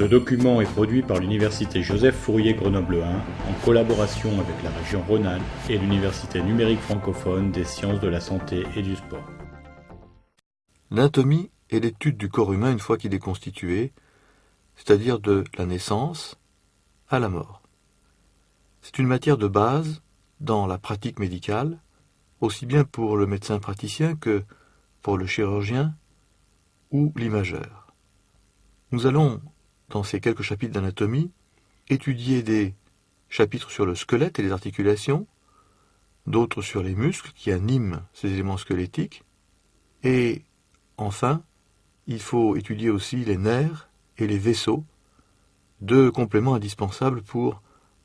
Ce document est produit par l'Université Joseph Fourier Grenoble 1 en collaboration avec la région Rhône-Alpes et l'Université numérique francophone des sciences de la santé et du sport. L'anatomie est l'étude du corps humain une fois qu'il est constitué, c'est-à-dire de la naissance à la mort. C'est une matière de base dans la pratique médicale, aussi bien pour le médecin praticien que pour le chirurgien ou l'imageur. Nous allons, dans ces quelques chapitres d'anatomie, étudier des chapitres sur le squelette et les articulations, d'autres sur les muscles qui animent ces éléments squelettiques, et enfin, il faut étudier aussi les nerfs et les vaisseaux, deux compléments indispensables pour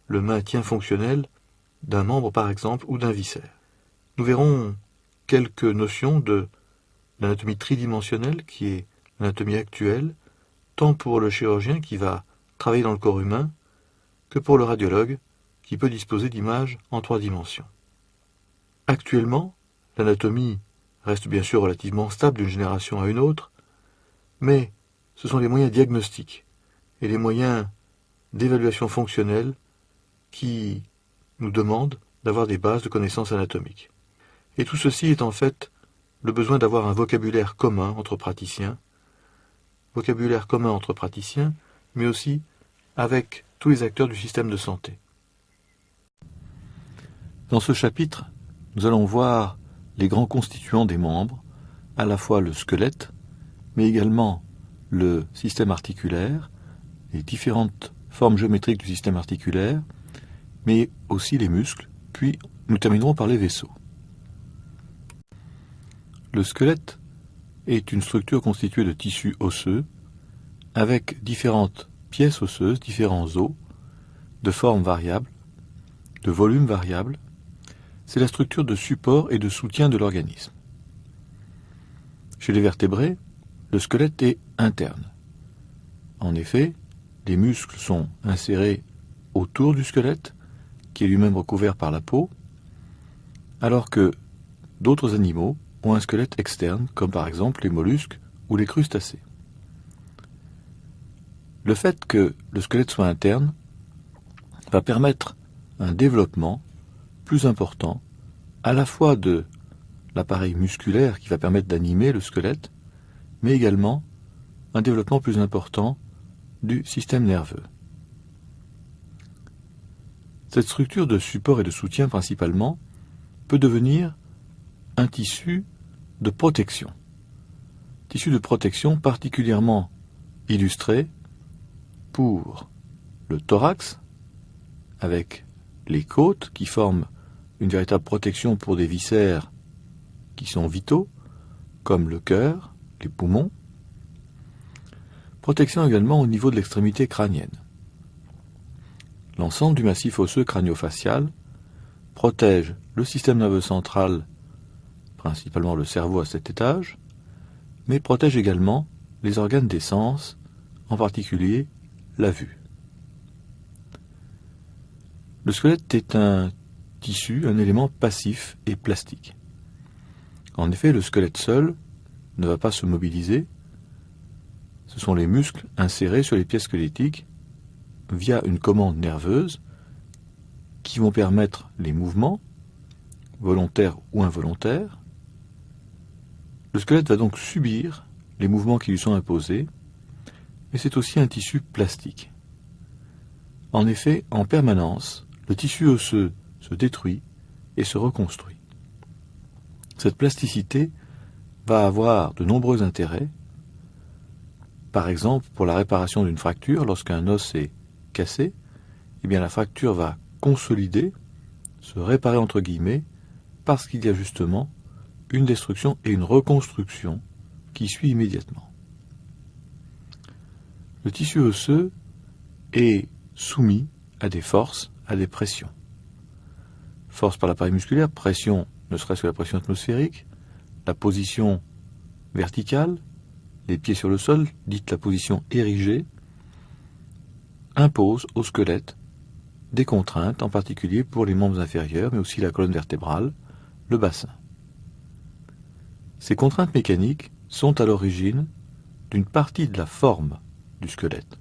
le maintien fonctionnel d'un membre par exemple ou d'un viscère. Nous verrons quelques notions de l'anatomie tridimensionnelle qui est l'anatomie actuelle, tant pour le chirurgien qui va travailler dans le corps humain que pour le radiologue qui peut disposer d'images en 3 dimensions. Actuellement, l'anatomie reste bien sûr relativement stable d'une génération à une autre, mais ce sont les moyens diagnostiques et les moyens d'évaluation fonctionnelle qui nous demandent d'avoir des bases de connaissances anatomiques. Et tout ceci est en fait le besoin d'avoir un vocabulaire commun entre praticiens, mais aussi avec tous les acteurs du système de santé. Dans ce chapitre, nous allons voir les grands constituants des membres, à la fois le squelette, mais également le système articulaire, les différentes formes géométriques du système articulaire, mais aussi les muscles, puis nous terminerons par les vaisseaux. Le squelette est une structure constituée de tissus osseux, avec différentes pièces osseuses, différents os, de formes variables, de volumes variables. C'est la structure de support et de soutien de l'organisme. Chez les vertébrés, le squelette est interne. En effet, les muscles sont insérés autour du squelette, qui est lui-même recouvert par la peau, alors que d'autres animaux ont un squelette externe, comme par exemple les mollusques ou les crustacés. Le fait que le squelette soit interne va permettre un développement plus important, à la fois de l'appareil musculaire qui va permettre d'animer le squelette, mais également un développement plus important du système nerveux. Cette structure de support et de soutien principalement peut devenir un tissu de protection. Tissu de protection particulièrement illustré pour le thorax, avec les côtes qui forment une véritable protection pour des viscères qui sont vitaux, comme le cœur, les poumons. Protection également au niveau de l'extrémité crânienne. L'ensemble du massif osseux crânio-facial protège le système nerveux central, principalement le cerveau à cet étage, mais protège également les organes des sens, en particulier la vue. Le squelette est un tissu, un élément passif et plastique. En effet, le squelette seul ne va pas se mobiliser. Ce sont les muscles insérés sur les pièces squelettiques via une commande nerveuse qui vont permettre les mouvements, volontaires ou involontaires. Le squelette va donc subir les mouvements qui lui sont imposés, mais c'est aussi un tissu plastique. En effet, en permanence, le tissu osseux se détruit et se reconstruit. Cette plasticité va avoir de nombreux intérêts, par exemple pour la réparation d'une fracture. Lorsqu'un os est cassé, eh bien la fracture va consolider, se réparer entre guillemets, parce qu'il y a justement une destruction et une reconstruction qui suit immédiatement. Le tissu osseux est soumis à des forces, à des pressions. Force par l'appareil musculaire, pression ne serait-ce que la pression atmosphérique, la position verticale, les pieds sur le sol, dite la position érigée, impose au squelette des contraintes, en particulier pour les membres inférieurs, mais aussi la colonne vertébrale, le bassin. Ces contraintes mécaniques sont à l'origine d'une partie de la forme du squelette.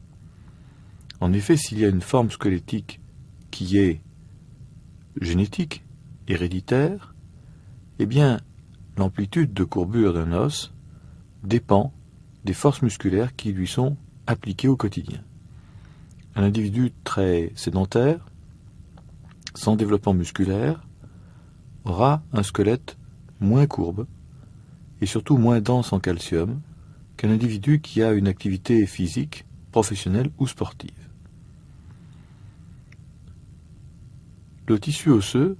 En effet, s'il y a une forme squelettique qui est génétique, héréditaire, eh bien, l'amplitude de courbure d'un os dépend des forces musculaires qui lui sont appliquées au quotidien. Un individu très sédentaire, sans développement musculaire, aura un squelette moins courbe et surtout moins dense en calcium qu'un individu qui a une activité physique, professionnelle ou sportive. Le tissu osseux,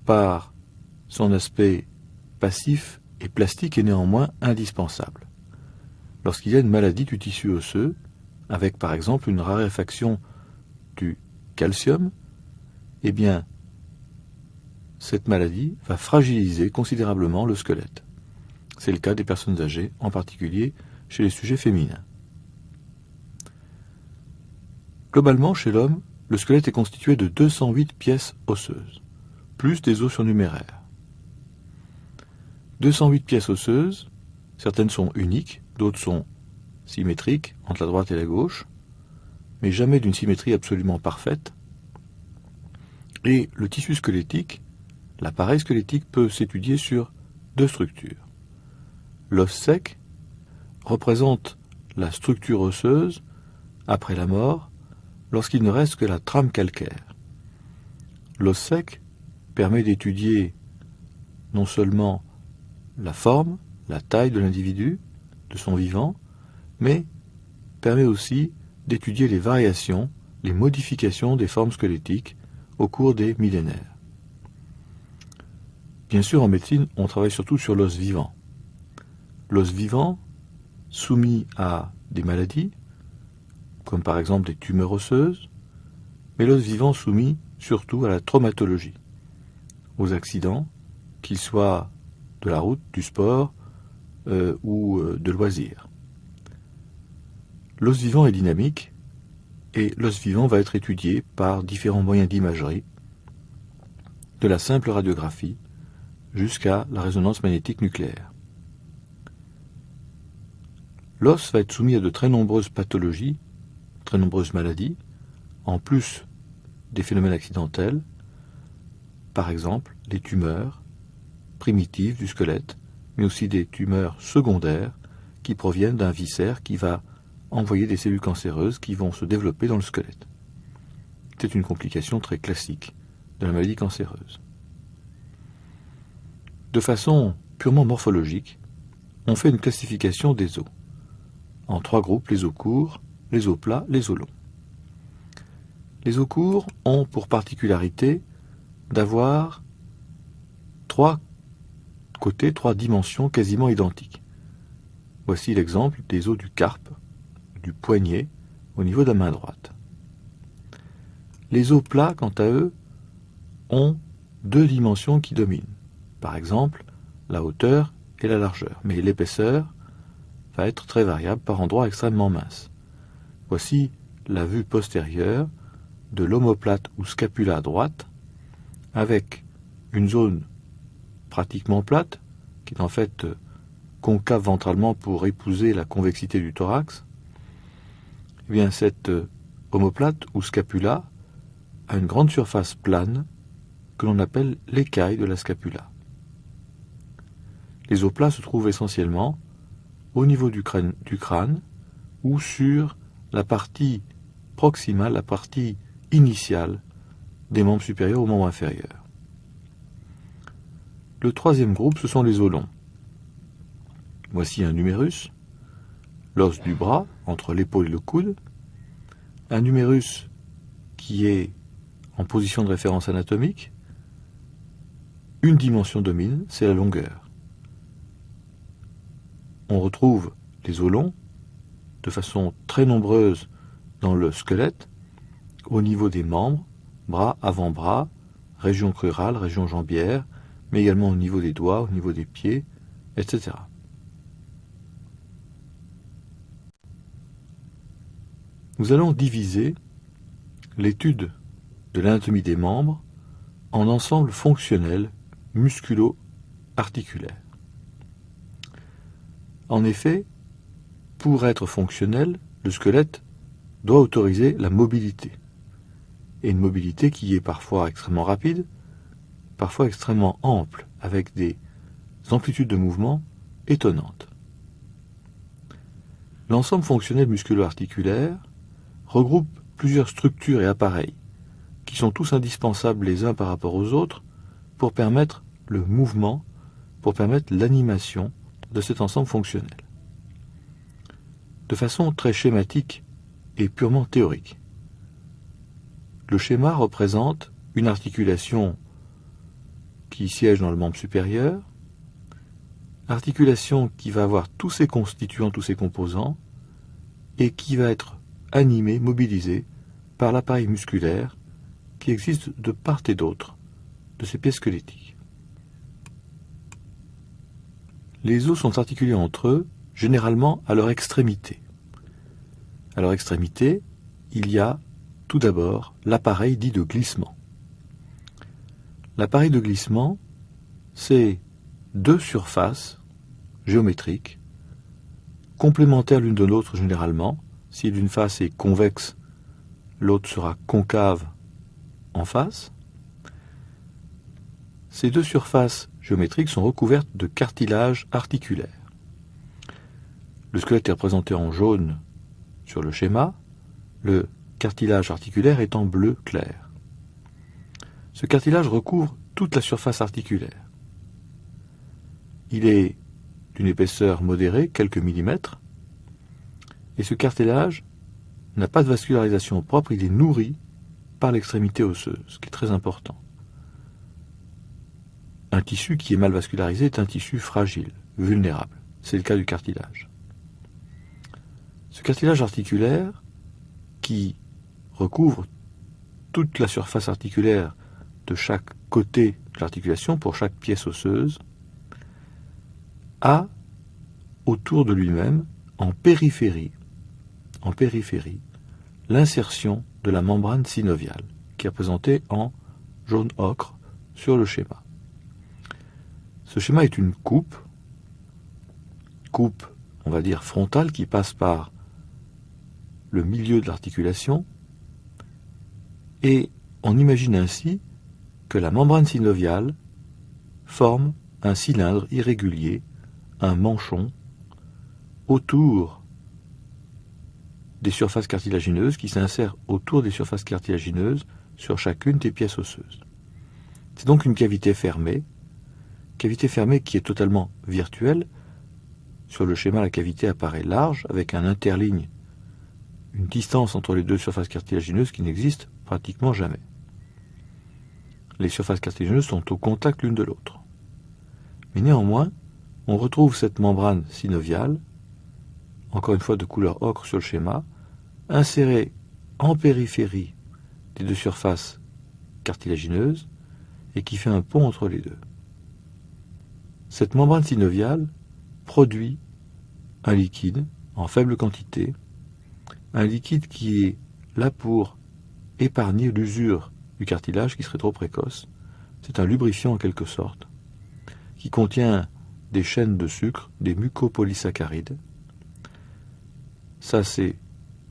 par son aspect passif et plastique, est néanmoins indispensable. Lorsqu'il y a une maladie du tissu osseux, avec par exemple une raréfaction du calcium, eh bien, cette maladie va fragiliser considérablement le squelette. C'est le cas des personnes âgées, en particulier chez les sujets féminins. Globalement, chez l'homme, le squelette est constitué de 208 pièces osseuses, plus des os surnuméraires. 208 pièces osseuses, certaines sont uniques, d'autres sont symétriques entre la droite et la gauche, mais jamais d'une symétrie absolument parfaite. Et le tissu squelettique, l'appareil squelettique peut s'étudier sur deux structures. L'os sec représente la structure osseuse après la mort, lorsqu'il ne reste que la trame calcaire. L'os sec permet d'étudier non seulement la forme, la taille de l'individu, de son vivant, mais permet aussi d'étudier les variations, les modifications des formes squelettiques au cours des millénaires. Bien sûr, en médecine, on travaille surtout sur l'os vivant. L'os vivant, soumis à des maladies, comme par exemple des tumeurs osseuses, mais l'os vivant soumis surtout à la traumatologie, aux accidents, qu'ils soient de la route, du sport ou de loisirs. L'os vivant est dynamique et l'os vivant va être étudié par différents moyens d'imagerie, de la simple radiographie jusqu'à la résonance magnétique nucléaire. L'os va être soumis à de très nombreuses pathologies, très nombreuses maladies, en plus des phénomènes accidentels, par exemple les tumeurs primitives du squelette, mais aussi des tumeurs secondaires qui proviennent d'un viscère qui va envoyer des cellules cancéreuses qui vont se développer dans le squelette. C'est une complication très classique de la maladie cancéreuse. De façon purement morphologique, on fait une classification des os en trois groupes: les os courts, les os plats, les os longs. Les os courts ont pour particularité d'avoir trois côtés, trois dimensions quasiment identiques. Voici l'exemple des os du carpe, du poignet, au niveau de la main droite. Les os plats, quant à eux, ont deux dimensions qui dominent. Par exemple, la hauteur et la largeur, mais l'épaisseur va être très variable, par endroits extrêmement mince. Voici la vue postérieure de l'omoplate ou scapula droite, avec une zone pratiquement plate, qui est en fait concave ventralement pour épouser la convexité du thorax. Eh bien, cette omoplate ou scapula a une grande surface plane que l'on appelle l'écaille de la scapula. Les os plats se trouvent essentiellement au niveau du crâne ou sur la partie proximale, la partie initiale des membres supérieurs aux membres inférieurs. Le troisième groupe, ce sont les os longs. Voici un numérus, l'os du bras entre l'épaule et le coude, un numérus qui est en position de référence anatomique. Une dimension domine, c'est la longueur. On retrouve les os longs de façon très nombreuse dans le squelette, au niveau des membres, bras, avant-bras, région crurale, région jambière, mais également au niveau des doigts, au niveau des pieds, etc. Nous allons diviser l'étude de l'anatomie des membres en ensemble fonctionnel musculo-articulaire. En effet, pour être fonctionnel, le squelette doit autoriser la mobilité. Et une mobilité qui est parfois extrêmement rapide, parfois extrêmement ample, avec des amplitudes de mouvement étonnantes. L'ensemble fonctionnel musculo-articulaire regroupe plusieurs structures et appareils qui sont tous indispensables les uns par rapport aux autres pour permettre le mouvement, pour permettre l'animation de cet ensemble fonctionnel. De façon très schématique et purement théorique. Le schéma représente une articulation qui siège dans le membre supérieur, articulation qui va avoir tous ses constituants, tous ses composants, et qui va être animée, mobilisée par l'appareil musculaire qui existe de part et d'autre de ces pièces squelettiques. Les os sont articulés entre eux, généralement à leur extrémité. À leur extrémité, il y a tout d'abord l'appareil dit de glissement. L'appareil de glissement, c'est deux surfaces géométriques, complémentaires l'une de l'autre généralement. Si l'une face est convexe, l'autre sera concave en face. Ces deux surfaces géométriques sont recouvertes de cartilage articulaire. Le squelette est représenté en jaune sur le schéma, le cartilage articulaire est en bleu clair. Ce cartilage recouvre toute la surface articulaire. Il est d'une épaisseur modérée, quelques millimètres, et ce cartilage n'a pas de vascularisation propre, il est nourri par l'extrémité osseuse, ce qui est très important. Un tissu qui est mal vascularisé est un tissu fragile, vulnérable. C'est le cas du cartilage. Ce cartilage articulaire, qui recouvre toute la surface articulaire de chaque côté de l'articulation pour chaque pièce osseuse, a autour de lui-même, en périphérie, l'insertion de la membrane synoviale, qui est représentée en jaune ocre sur le schéma. Ce schéma est une coupe, on va dire frontale, qui passe par le milieu de l'articulation, et on imagine ainsi que la membrane synoviale forme un cylindre irrégulier, un manchon, autour des surfaces cartilagineuses qui s'insèrent autour des surfaces cartilagineuses sur chacune des pièces osseuses. C'est donc une cavité fermée qui est totalement virtuelle. Sur le schéma, la cavité apparaît large, avec un interligne, une distance entre les deux surfaces cartilagineuses qui n'existe pratiquement jamais. Les surfaces cartilagineuses sont au contact l'une de l'autre. Mais néanmoins, on retrouve cette membrane synoviale, encore une fois de couleur ocre sur le schéma, insérée en périphérie des deux surfaces cartilagineuses et qui fait un pont entre les deux. Cette membrane synoviale produit un liquide en faible quantité, un liquide qui est là pour épargner l'usure du cartilage qui serait trop précoce. C'est un lubrifiant en quelque sorte, qui contient des chaînes de sucre, des mucopolysaccharides. Ça, c'est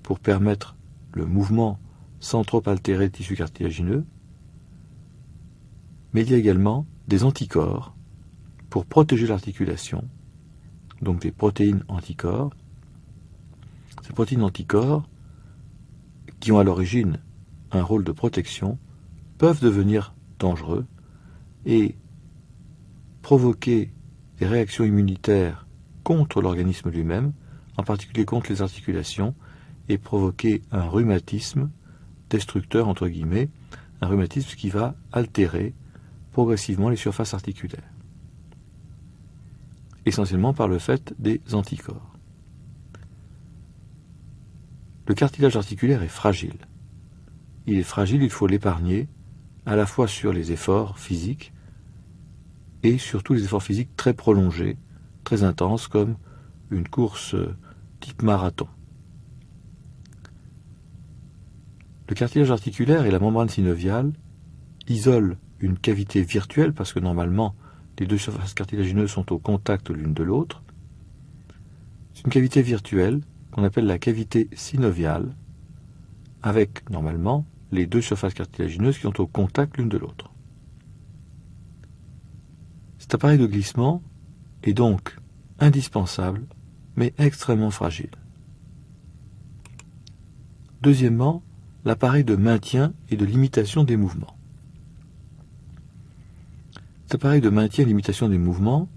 pour permettre le mouvement sans trop altérer le tissu cartilagineux. Mais il y a également des anticorps pour protéger l'articulation, donc des protéines anticorps. Ces protéines anticorps, qui ont à l'origine un rôle de protection, peuvent devenir dangereux et provoquer des réactions immunitaires contre l'organisme lui-même, en particulier contre les articulations, et provoquer un rhumatisme destructeur, entre guillemets, un rhumatisme qui va altérer progressivement les surfaces articulaires, essentiellement par le fait des anticorps. Le cartilage articulaire est fragile. Il est fragile, il faut l'épargner, à la fois sur les efforts physiques, et surtout les efforts physiques très prolongés, très intenses, comme une course type marathon. Le cartilage articulaire et la membrane synoviale isolent une cavité virtuelle, parce que normalement, les deux surfaces cartilagineuses sont au contact l'une de l'autre. C'est une cavité virtuelle qu'on appelle la cavité synoviale, avec, normalement, les deux surfaces cartilagineuses qui sont au contact l'une de l'autre. Cet appareil de glissement est donc indispensable, mais extrêmement fragile. Deuxièmement, l'appareil de maintien et de limitation des mouvements. Cet appareil de maintien et de limitation des mouvements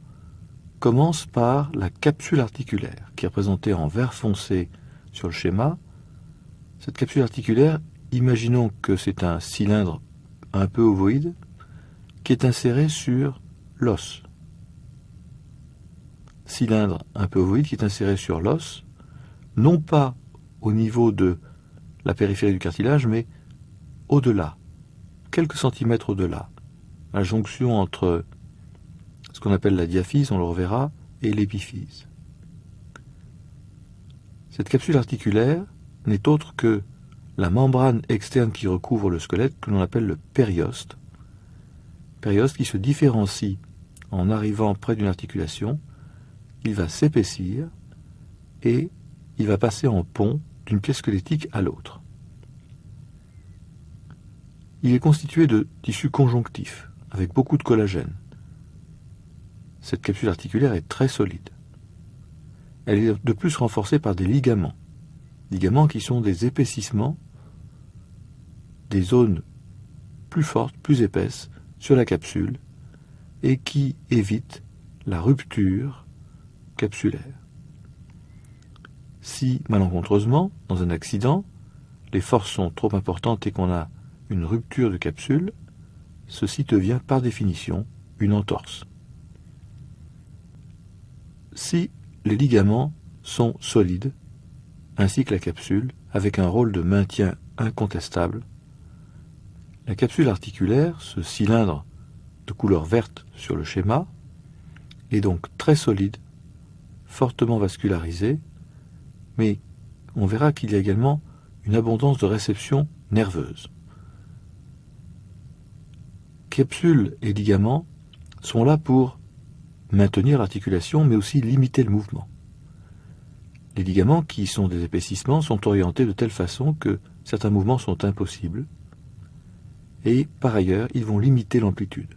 commence par la capsule articulaire, qui est représentée en vert foncé sur le schéma. Cette capsule articulaire, imaginons que c'est un cylindre un peu ovoïde qui est inséré sur l'os. Cylindre un peu ovoïde qui est inséré sur l'os, non pas au niveau de la périphérie du cartilage, mais au-delà, quelques centimètres au-delà, à la jonction entre ce qu'on appelle la diaphyse, on le reverra, et l'épiphyse. Cette capsule articulaire n'est autre que la membrane externe qui recouvre le squelette, que l'on appelle le périoste. Périoste qui se différencie en arrivant près d'une articulation, il va s'épaissir et il va passer en pont d'une pièce squelettique à l'autre. Il est constitué de tissu conjonctif, avec beaucoup de collagène. Cette capsule articulaire est très solide. Elle est de plus renforcée par des ligaments. Ligaments qui sont des épaississements des zones plus fortes, plus épaisses sur la capsule et qui évitent la rupture capsulaire. Si, malencontreusement, dans un accident, les forces sont trop importantes et qu'on a une rupture de capsule, ceci devient par définition une entorse. Si les ligaments sont solides, ainsi que la capsule, avec un rôle de maintien incontestable, la capsule articulaire, ce cylindre de couleur verte sur le schéma, est donc très solide, fortement vascularisé, mais on verra qu'il y a également une abondance de réception nerveuse. Capsule et ligaments sont là pour maintenir l'articulation, mais aussi limiter le mouvement. Les ligaments, qui sont des épaississements, sont orientés de telle façon que certains mouvements sont impossibles, et par ailleurs, ils vont limiter l'amplitude.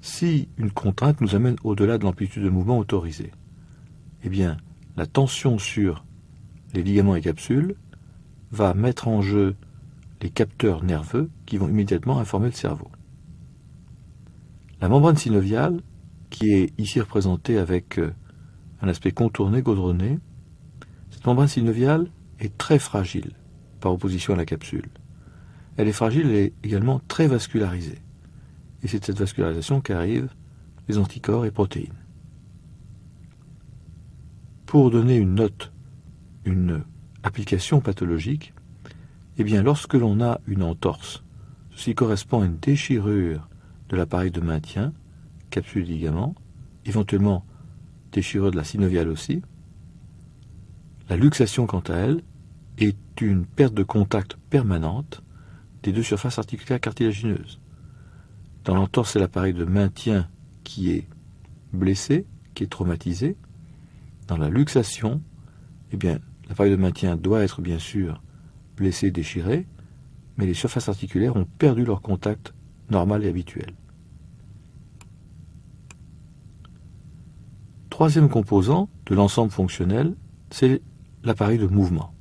Si une contrainte nous amène au-delà de l'amplitude de mouvement autorisée, eh bien, la tension sur les ligaments et capsules va mettre en jeu les capteurs nerveux qui vont immédiatement informer le cerveau. La membrane synoviale, qui est ici représentée avec un aspect contourné, gaudronné, cette membrane synoviale est très fragile par opposition à la capsule. Elle est fragile et également très vascularisée. Et c'est de cette vascularisation qu'arrivent les anticorps et protéines. Pour donner une note, une application pathologique, eh bien, lorsque l'on a une entorse, ceci correspond à une déchirure de l'appareil de maintien, capsule et ligament, éventuellement déchirure de la synoviale aussi. La luxation, quant à elle, est une perte de contact permanente des deux surfaces articulaires cartilagineuses. Dans l'entorse, c'est l'appareil de maintien qui est blessé, qui est traumatisé. Dans la luxation, eh bien, l'appareil de maintien doit être bien sûr blessé, déchiré, mais les surfaces articulaires ont perdu leur contact normal et habituel. Troisième composant de l'ensemble fonctionnel, c'est l'appareil de mouvement.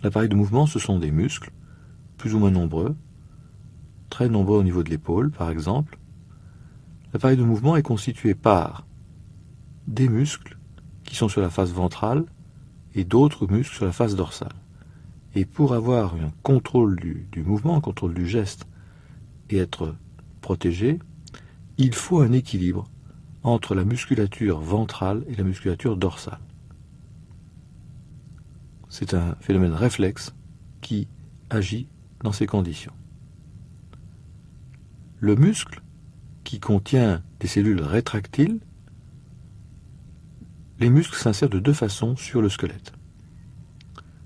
L'appareil de mouvement, ce sont des muscles, plus ou moins nombreux, très nombreux au niveau de l'épaule, par exemple. L'appareil de mouvement est constitué par des muscles qui sont sur la face ventrale et d'autres muscles sur la face dorsale. Et pour avoir un contrôle du mouvement, un contrôle du geste et être protégé, il faut un équilibre entre la musculature ventrale et la musculature dorsale. C'est un phénomène réflexe qui agit dans ces conditions. Le muscle, qui contient des cellules rétractiles, les muscles s'insèrent de deux façons sur le squelette.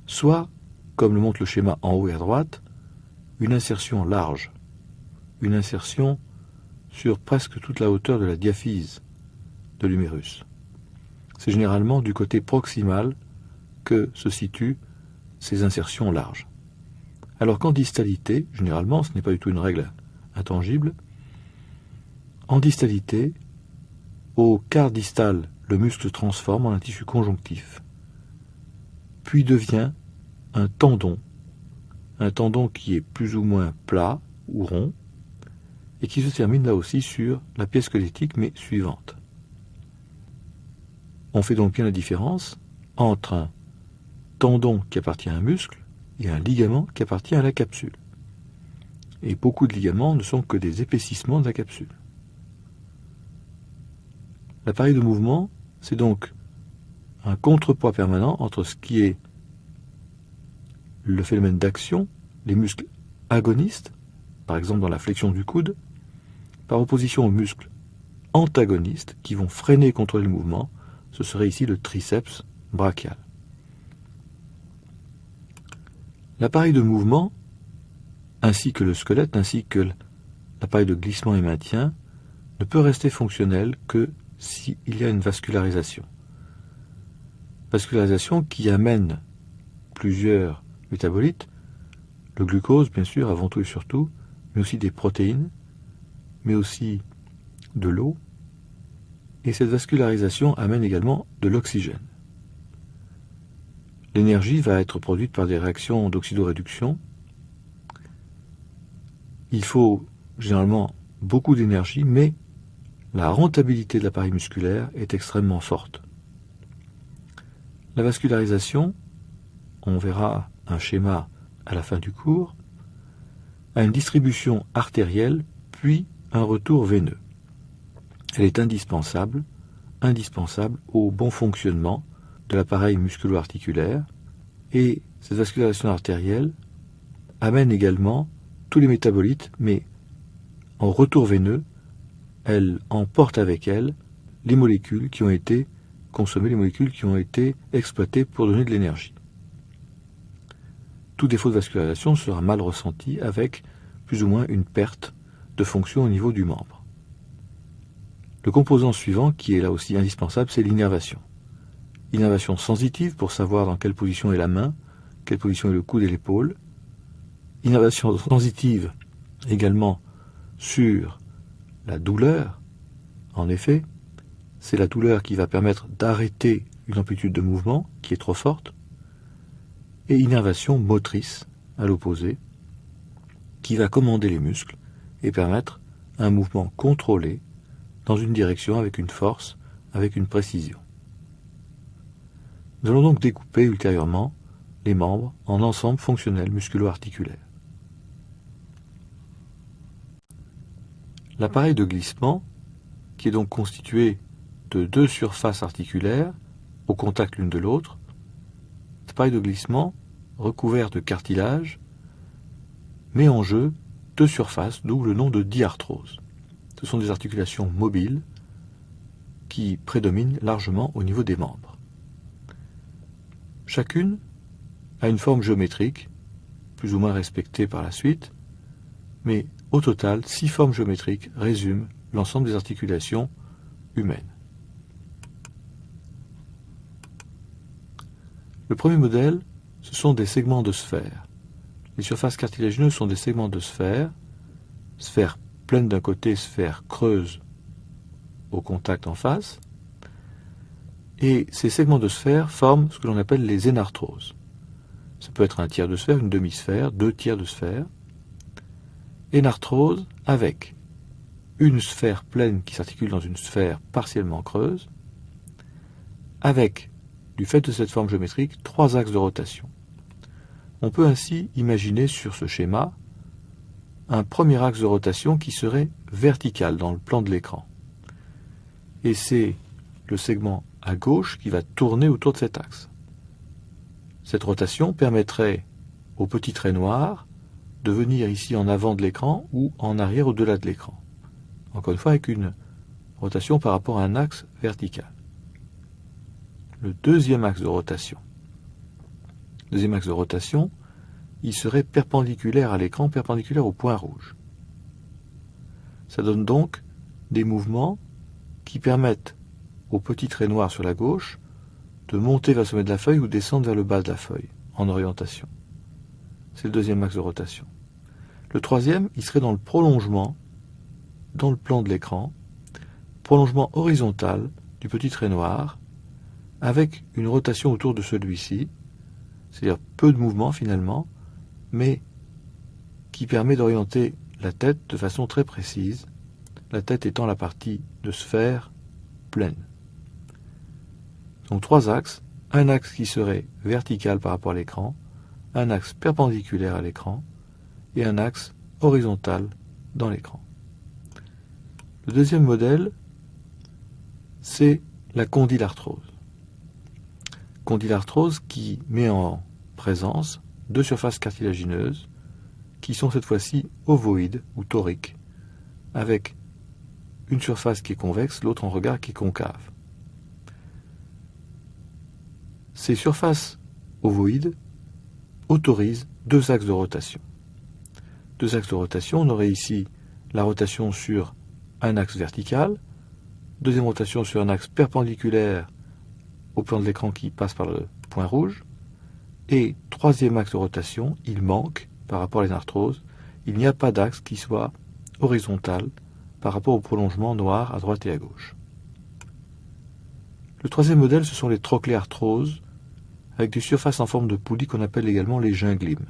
Soit, comme le montre le schéma en haut et à droite, une insertion large, une insertion sur presque toute la hauteur de la diaphyse de l'humérus. C'est généralement du côté proximal que se situe ces insertions larges. Alors qu'en distalité, généralement, ce n'est pas du tout une règle intangible, en distalité, au quart distal, le muscle se transforme en un tissu conjonctif, puis devient un tendon qui est plus ou moins plat ou rond, et qui se termine là aussi sur la pièce squelettique, mais suivante. On fait donc bien la différence entre un tendon qui appartient à un muscle et un ligament qui appartient à la capsule. Et beaucoup de ligaments ne sont que des épaississements de la capsule. L'appareil de mouvement, c'est donc un contrepoids permanent entre ce qui est le phénomène d'action, les muscles agonistes, par exemple dans la flexion du coude, par opposition aux muscles antagonistes qui vont freiner et contrôler le mouvement. Ce serait ici le triceps brachial. L'appareil de mouvement, ainsi que le squelette, ainsi que l'appareil de glissement et maintien, ne peut rester fonctionnel que s'il y a une vascularisation. Vascularisation qui amène plusieurs métabolites, le glucose bien sûr avant tout et surtout, mais aussi des protéines, mais aussi de l'eau, et cette vascularisation amène également de l'oxygène. L'énergie va être produite par des réactions d'oxydoréduction. Il faut généralement beaucoup d'énergie, mais la rentabilité de l'appareil musculaire est extrêmement forte. La vascularisation, on verra un schéma à la fin du cours, a une distribution artérielle, puis un retour veineux. Elle est indispensable au bon fonctionnement de l'appareil musculo-articulaire, et cette vascularisation artérielle amène également tous les métabolites, mais en retour veineux, elle emporte avec elle les molécules qui ont été consommées, les molécules qui ont été exploitées pour donner de l'énergie. Tout défaut de vascularisation sera mal ressenti avec plus ou moins une perte de fonction au niveau du membre. Le composant suivant, qui est là aussi indispensable, c'est l'innervation. Innervation sensitive pour savoir dans quelle position est la main, quelle position est le coude et l'épaule. Innervation sensitive également sur la douleur. En effet, c'est la douleur qui va permettre d'arrêter une amplitude de mouvement qui est trop forte. Et innervation motrice, à l'opposé, qui va commander les muscles et permettre un mouvement contrôlé dans une direction avec une force, avec une précision. Nous allons donc découper ultérieurement les membres en ensembles fonctionnels musculo-articulaires. L'appareil de glissement, qui est donc constitué de deux surfaces articulaires au contact l'une de l'autre, cet appareil de glissement recouvert de cartilage met en jeu deux surfaces, d'où le nom de diarthrose. Ce sont des articulations mobiles qui prédominent largement au niveau des membres. Chacune a une forme géométrique, plus ou moins respectée par la suite, mais au total, 6 formes géométriques résument l'ensemble des articulations humaines. Le premier modèle, ce sont des segments de sphère. Les surfaces cartilagineuses sont des segments de sphère, sphère pleine d'un côté, sphère creuse au contact en face, et ces segments de sphère forment ce que l'on appelle les énarthroses. Ça peut être un tiers de sphère, une demi-sphère, 2 tiers de sphère. Énarthrose avec une sphère pleine qui s'articule dans une sphère partiellement creuse, avec, du fait de cette forme géométrique, 3 axes de rotation. On peut ainsi imaginer sur ce schéma un premier axe de rotation qui serait vertical dans le plan de l'écran. Et c'est le segment à gauche qui va tourner autour de cet axe. Cette rotation permettrait au petit trait noir de venir ici en avant de l'écran ou en arrière au-delà de l'écran. Encore une fois avec une rotation par rapport à un axe vertical. Le deuxième axe de rotation. Il serait perpendiculaire à l'écran, perpendiculaire au point rouge. Ça donne donc des mouvements qui permettent au petit trait noir sur la gauche de monter vers le sommet de la feuille ou descendre vers le bas de la feuille, en orientation. C'est le deuxième axe de rotation. Le troisième, il serait dans le prolongement, dans le plan de l'écran, prolongement horizontal du petit trait noir, avec une rotation autour de celui-ci, c'est-à-dire peu de mouvement finalement, mais qui permet d'orienter la tête de façon très précise, la tête étant la partie de sphère pleine. Donc trois axes, un axe qui serait vertical par rapport à l'écran, un axe perpendiculaire à l'écran et un axe horizontal dans l'écran. Le deuxième modèle, c'est la condylarthrose. Condylarthrose qui met en présence deux surfaces cartilagineuses qui sont cette fois-ci ovoïdes ou toriques, avec une surface qui est convexe, l'autre en regard qui est concave. Ces surfaces ovoïdes autorisent deux axes de rotation. Deux axes de rotation, on aurait ici la rotation sur un axe vertical, deuxième rotation sur un axe perpendiculaire au plan de l'écran qui passe par le point rouge, et troisième axe de rotation, il manque par rapport à l'énarthrose, il n'y a pas d'axe qui soit horizontal par rapport au prolongement noir à droite et à gauche. Le troisième modèle, ce sont les trochléarthroses, avec des surfaces en forme de poulie qu'on appelle également les gynglimes.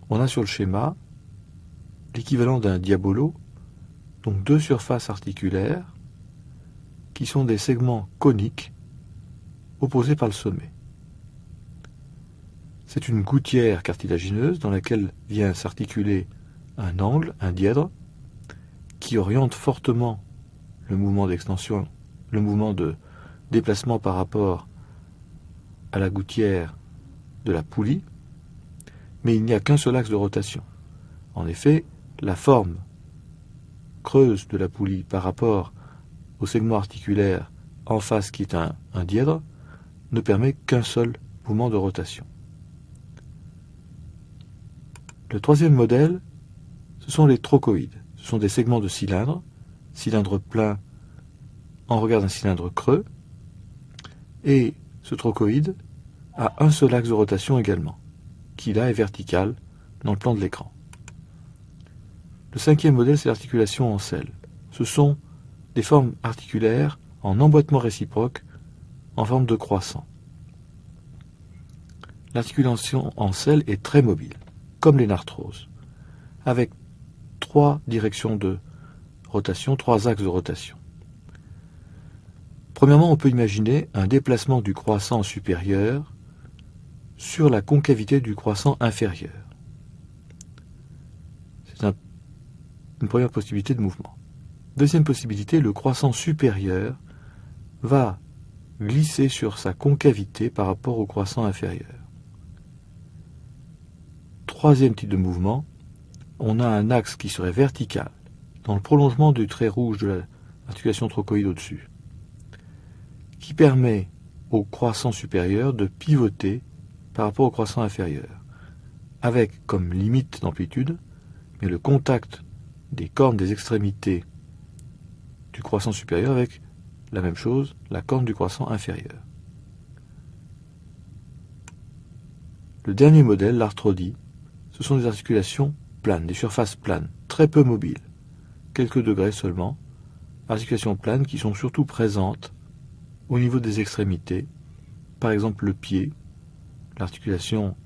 On a sur le schéma l'équivalent d'un diabolo, donc deux surfaces articulaires qui sont des segments coniques opposés par le sommet. C'est une gouttière cartilagineuse dans laquelle vient s'articuler un angle, un dièdre, qui oriente fortement le mouvement d'extension, le mouvement de déplacement par rapport à la gouttière de la poulie, mais il n'y a qu'un seul axe de rotation. En effet, la forme creuse de la poulie par rapport au segment articulaire en face qui est un dièdre ne permet qu'un seul mouvement de rotation. Le troisième modèle, ce sont les trochoïdes. Ce sont des segments de cylindre plein en regard d'un cylindre creux, et ce trochoïde a un seul axe de rotation également, qui là est vertical dans le plan de l'écran. Le cinquième modèle, c'est l'articulation en selle. Ce sont des formes articulaires en emboîtement réciproque en forme de croissant. L'articulation en selle est très mobile, comme l'énarthrose, avec trois directions de rotation, trois axes de rotation. Premièrement, on peut imaginer un déplacement du croissant supérieur sur la concavité du croissant inférieur. C'est une première possibilité de mouvement. Deuxième possibilité, le croissant supérieur va glisser sur sa concavité par rapport au croissant inférieur. Troisième type de mouvement, on a un axe qui serait vertical, dans le prolongement du trait rouge de l'articulation trochoïde au-dessus, qui permet au croissant supérieur de pivoter par rapport au croissant inférieur, avec comme limite d'amplitude, mais le contact des cornes des extrémités du croissant supérieur avec la même chose, la corne du croissant inférieur. Le dernier modèle, l'arthrodie, ce sont des articulations planes, des surfaces planes, très peu mobiles, quelques degrés seulement, articulations planes qui sont surtout présentes au niveau des extrémités, par exemple le pied, l'articulation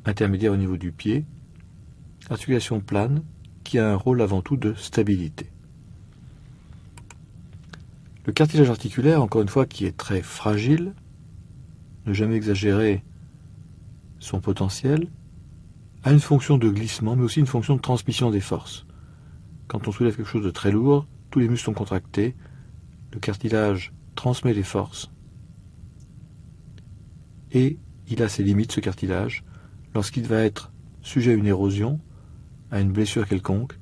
intermédiaire au niveau du pied, articulation plane qui a un rôle avant tout de stabilité. Le cartilage articulaire, encore une fois, qui est très fragile, ne jamais exagérer son potentiel, a une fonction de glissement, mais aussi une fonction de transmission des forces. Quand on soulève quelque chose de très lourd, tous les muscles sont contractés, le cartilage transmet les forces, et il a ses limites, ce cartilage. Lorsqu'il va être sujet à une érosion, à une blessure quelconque,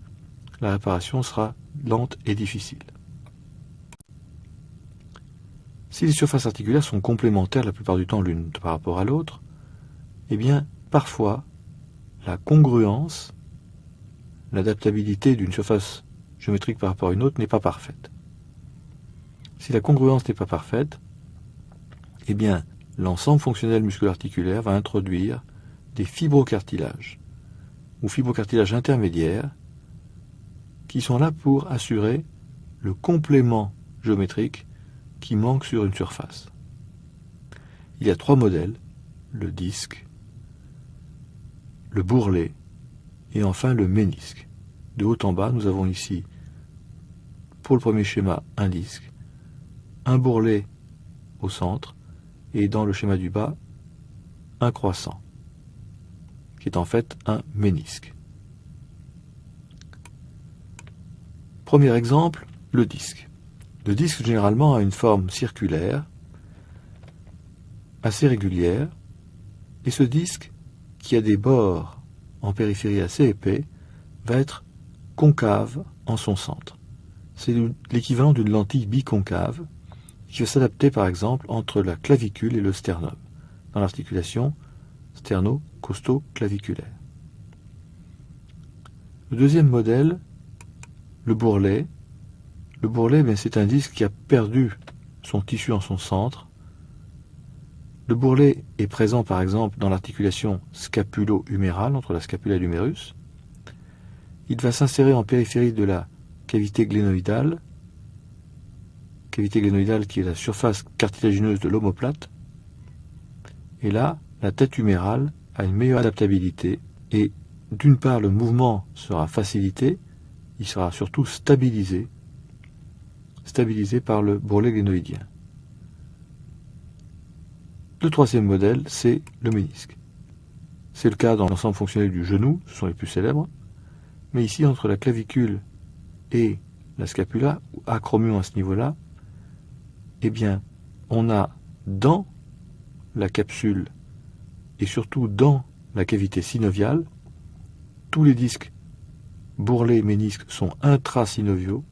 la réparation sera lente et difficile. Si les surfaces articulaires sont complémentaires la plupart du temps l'une par rapport à l'autre, eh bien, parfois, la congruence, l'adaptabilité d'une surface géométrique par rapport à une autre n'est pas parfaite. Si la congruence n'est pas parfaite, eh bien, l'ensemble fonctionnel musculo-articulaire va introduire des fibrocartilages ou fibrocartilages intermédiaires qui sont là pour assurer le complément géométrique qui manque sur une surface. Il y a 3 modèles, le disque, le bourrelet et enfin le ménisque. De haut en bas, nous avons ici, pour le premier schéma, un disque, un bourrelet au centre et dans le schéma du bas, un croissant, qui est en fait un ménisque. Premier exemple, le disque. Le disque généralement a une forme circulaire, assez régulière, et ce disque, qui a des bords en périphérie assez épais, va être concave en son centre. C'est l'équivalent d'une lentille biconcave qui va s'adapter par exemple entre la clavicule et le sternum, dans l'articulation sterno-costo-claviculaire. Le deuxième modèle, le bourrelet. Le bourrelet, c'est un disque qui a perdu son tissu en son centre. Le bourrelet est présent par exemple dans l'articulation scapulo-humérale, entre la scapula et l'humérus. Il va s'insérer en périphérie de la cavité glénoïdale qui est la surface cartilagineuse de l'omoplate. Et là, la tête humérale a une meilleure adaptabilité et d'une part le mouvement sera facilité, il sera surtout stabilisé par le bourrelet glénoïdien. Le troisième modèle, c'est le ménisque. C'est le cas dans l'ensemble fonctionnel du genou, ce sont les plus célèbres, mais ici entre la clavicule et la scapula, ou acromion à ce niveau-là, eh bien, on a dans la capsule et surtout dans la cavité synoviale, tous les disques bourrelets et ménisques sont intrasynoviaux.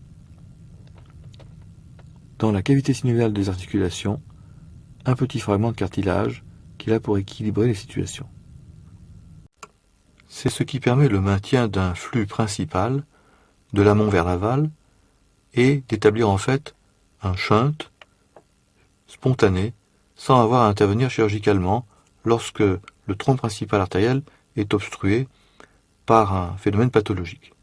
Dans la cavité synoviale des articulations, un petit fragment de cartilage qui est là pour équilibrer les situations. C'est ce qui permet le maintien d'un flux principal de l'amont vers l'aval et d'établir en fait un shunt spontané sans avoir à intervenir chirurgicalement lorsque le tronc principal artériel est obstrué par un phénomène pathologique.